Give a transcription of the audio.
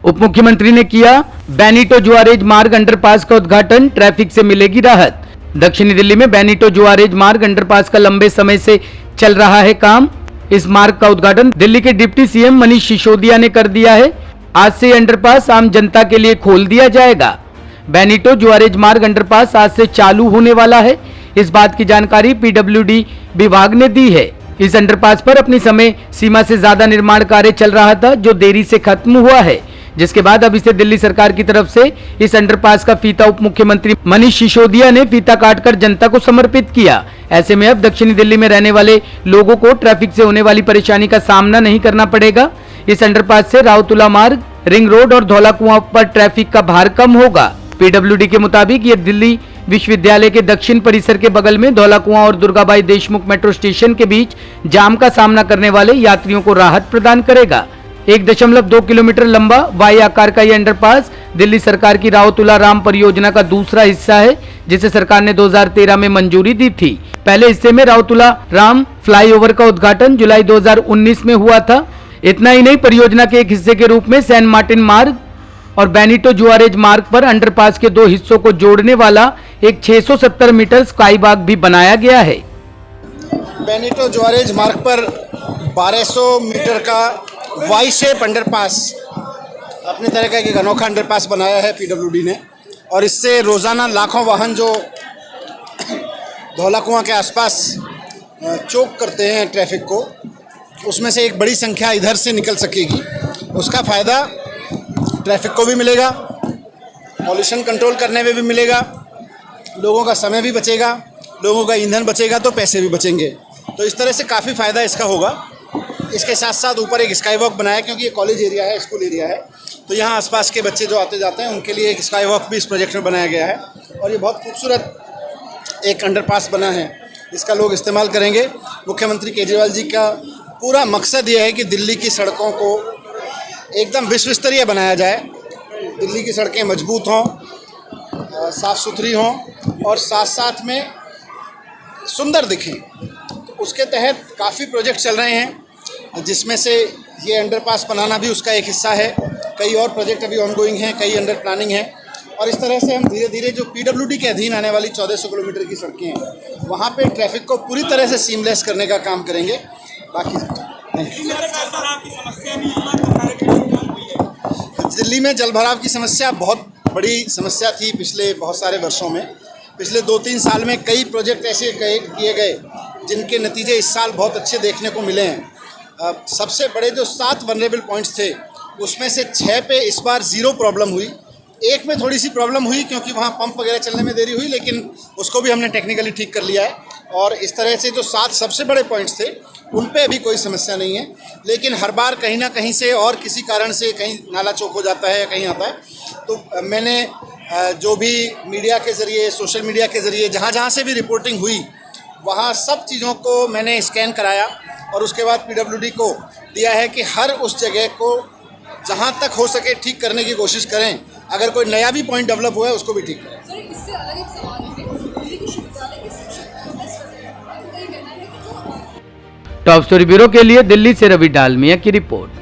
उप मुख्यमंत्री ने किया बेनिटो जुआरेज मार्ग अंडरपास का उद्घाटन, ट्रैफिक से मिलेगी राहत। दक्षिणी दिल्ली में बेनिटो जुआरेज मार्ग अंडरपास का लंबे समय से चल रहा है काम। इस मार्ग का उद्घाटन दिल्ली के डिप्टी सीएम मनीष सिसोदिया ने कर दिया है। आज से अंडरपास आम जनता के लिए खोल दिया जाएगा। बेनिटो जुआरेज मार्ग अंडरपास आज से चालू होने वाला है। इस बात की जानकारी पीडब्ल्यूडी विभाग ने दी है। इस अंडरपास पर अपनी समय सीमा से ज्यादा निर्माण कार्य चल रहा था, जो देरी से खत्म हुआ है, जिसके बाद अब इसे दिल्ली सरकार की तरफ से इस अंडरपास का फीता उप मुख्यमंत्री मनीष सिसोदिया ने फीता काटकर जनता को समर्पित किया। ऐसे में अब दक्षिणी दिल्ली में रहने वाले लोगों को ट्रैफिक से होने वाली परेशानी का सामना नहीं करना पड़ेगा। इस अंडरपास से राउतुला मार्ग, रिंग रोड और धौला कुआं पर ट्रैफिक का भार कम होगा। पीडब्ल्यूडी के मुताबिक ये दिल्ली विश्वविद्यालय के दक्षिण परिसर के बगल में धौला कुआं और दुर्गाबाई देशमुख मेट्रो स्टेशन के बीच जाम का सामना करने वाले यात्रियों को राहत प्रदान करेगा। 1.2 किलोमीटर लंबा वाई आकार का यह अंडरपास दिल्ली सरकार की राउतुला राम परियोजना का दूसरा हिस्सा है, जिसे सरकार ने 2013 में मंजूरी दी थी। पहले हिस्से में राउतुला राम फ्लाईओवर का उद्घाटन जुलाई 2019 में हुआ था। इतना ही नहीं, परियोजना के एक हिस्से के रूप में सेंट मार्टिन मार्ग और बेनिटो जुआरेज मार्ग पर अंडरपास के 2 हिस्सों को जोड़ने वाला एक 670 मीटर स्काई वॉक भी बनाया गया है। बेनिटो जुआरेज मार्ग पर 1200 मीटर का वाई शेप अंडरपास अपनी तरह का एक अनोखा अंडरपास बनाया है पीडब्ल्यूडी ने, और इससे रोज़ाना लाखों वाहन जो धौला कुआं के आसपास चोक करते हैं ट्रैफिक को, उसमें से एक बड़ी संख्या इधर से निकल सकेगी। उसका फ़ायदा ट्रैफिक को भी मिलेगा, पॉल्यूशन कंट्रोल करने में भी मिलेगा, लोगों का समय भी बचेगा, लोगों का ईंधन बचेगा तो पैसे भी बचेंगे। तो इस तरह से काफ़ी फ़ायदा इसका होगा। इसके साथ साथ ऊपर एक स्काई वॉक बनाया, क्योंकि ये कॉलेज एरिया है, स्कूल एरिया है, तो यहाँ आसपास के बच्चे जो आते जाते हैं उनके लिए एक स्काई वॉक भी इस प्रोजेक्ट में बनाया गया है। और ये बहुत खूबसूरत एक अंडरपास बना है, इसका लोग इस्तेमाल करेंगे। मुख्यमंत्री केजरीवाल जी का पूरा मकसद ये है कि दिल्ली की सड़कों को एकदम विश्व स्तरीय बनाया जाए। दिल्ली की सड़कें मजबूत हों, साफ़ सुथरी हों और साथ साथ में सुंदर दिखें। तो उसके तहत काफ़ी प्रोजेक्ट चल रहे हैं, जिसमें से ये अंडरपास बनाना भी उसका एक हिस्सा है। कई और प्रोजेक्ट अभी ऑनगोइंग हैं, कई अंडर प्लानिंग हैं, और इस तरह से हम धीरे धीरे जो पीडब्ल्यूडी के अधीन आने वाली 1400 किलोमीटर की सड़कें हैं, वहाँ पे ट्रैफिक को पूरी तरह से सीमलेस करने का काम करेंगे। बाकी दिल्ली में जलभराव की समस्या बहुत बड़ी समस्या थी पिछले बहुत सारे वर्षों में। पिछले 2-3 साल में कई प्रोजेक्ट ऐसे किए गए जिनके नतीजे इस साल बहुत अच्छे देखने को मिले हैं। सबसे बड़े जो 7 वनरेबल पॉइंट्स थे, उसमें से 6 पे इस बार 0 प्रॉब्लम हुई। एक में थोड़ी सी प्रॉब्लम हुई क्योंकि वहाँ पंप वगैरह चलने में देरी हुई, लेकिन उसको भी हमने टेक्निकली ठीक कर लिया है। और इस तरह से जो 7 सबसे बड़े पॉइंट्स थे उन पे अभी कोई समस्या नहीं है। लेकिन हर बार कहीं ना कहीं से और किसी कारण से कहीं नाला चौक हो जाता है, कहीं आता है। तो मैंने जो भी मीडिया के ज़रिए, सोशल मीडिया के ज़रिए जहाँ जहाँ से भी रिपोर्टिंग हुई, वहाँ सब चीज़ों को मैंने स्कैन कराया और उसके बाद पीडब्ल्यूडी को दिया है कि हर उस जगह को जहाँ तक हो सके ठीक करने की कोशिश करें। अगर कोई नया भी पॉइंट डेवलप हुआ है उसको भी ठीक करें। सर, इससे अलग एक सवाल है, दिल्ली विश्वविद्यालय के शिक्षक प्रोटेस्ट कर रहे हैं, तो ये कहना है कि जो टॉप स्टोरी ब्यूरो के लिए दिल्ली से रवि डालमिया की रिपोर्ट।